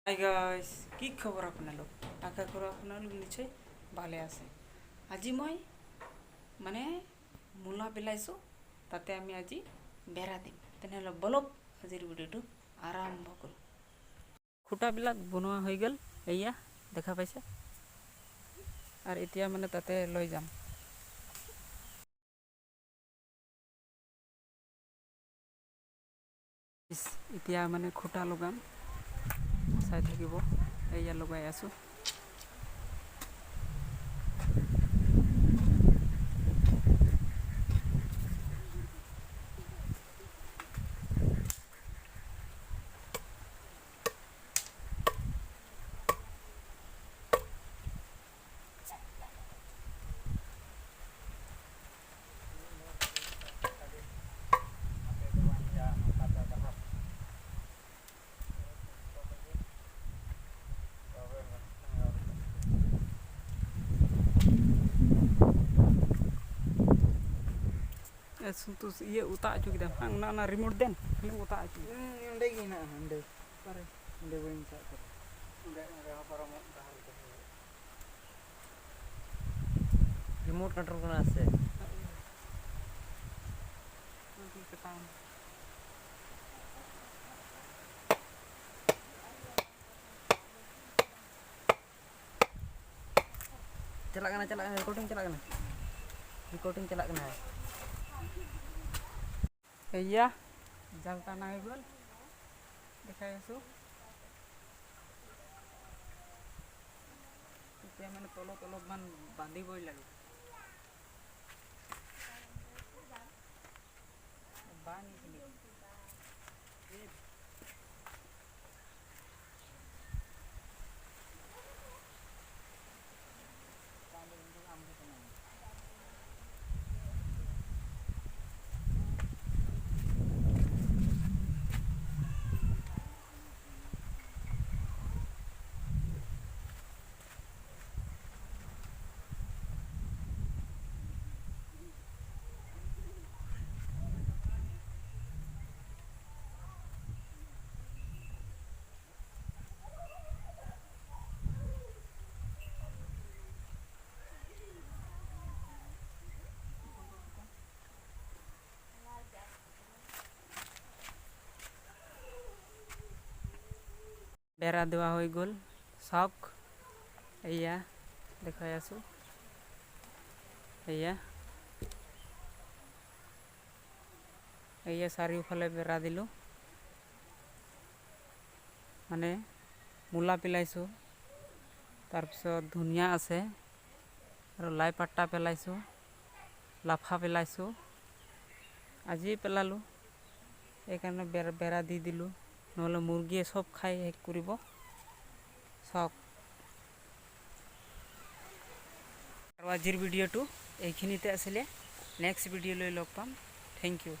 Hi guys, কি খবৰ আপোনালোক? আশা কৰোঁ আপোনালোক নিশ্চয় ভালে আছে। আজি মই মূলা পেলাইছোঁ, তাতে আমি আজি বেৰা দিম। তেনেহ'লে বলক আজিৰ ভিডিঅ'টো আৰম্ভ কৰোঁ। খুঁটাবিলাক বনোৱা হৈ গ'ল, এয়া দেখা পাইছে। আৰু এতিয়া তাতে লৈ যাম। এতিয়া খুঁটা লগাম, চাই থাকিব। এয়া লগাই আছোঁ। Terus iya utak aja kita, nak remote den, ini utak aja. Inde gina, inde, pare, inde boleh minta tu. Inde apa orang dah itu. Remote control kena ase. Nanti ketahuan. Celak kena, recording celak kena. Iya, jal tanah gol, dekai asu. Itu tolok bandi boy lagi. Bani sini. বেৰা দেওয়া হৈ গ'ল, চাওক। এয়া দেখাই আছোঁ, এয়া চাৰিওফালে বেৰা দিলোঁ। মূলা পেলাইছোঁ, তাৰপিছত ধনিয়া আছে, আৰু লাই পাতা পেলাইছোঁ, লাফা পেলাইছোঁ। আজিয়ে পেলালোঁ, এইকাৰণে বেৰা দি দিলোঁ, নহ'লে মুৰ্গীয়ে চব খাই শেষ কৰিব। চাওক, আৰু আজিৰ ভিডিঅ'টো এইখিনিতে আছিলে। নেক্সট ভিডিঅ'লৈ লগ পাম। Thank U.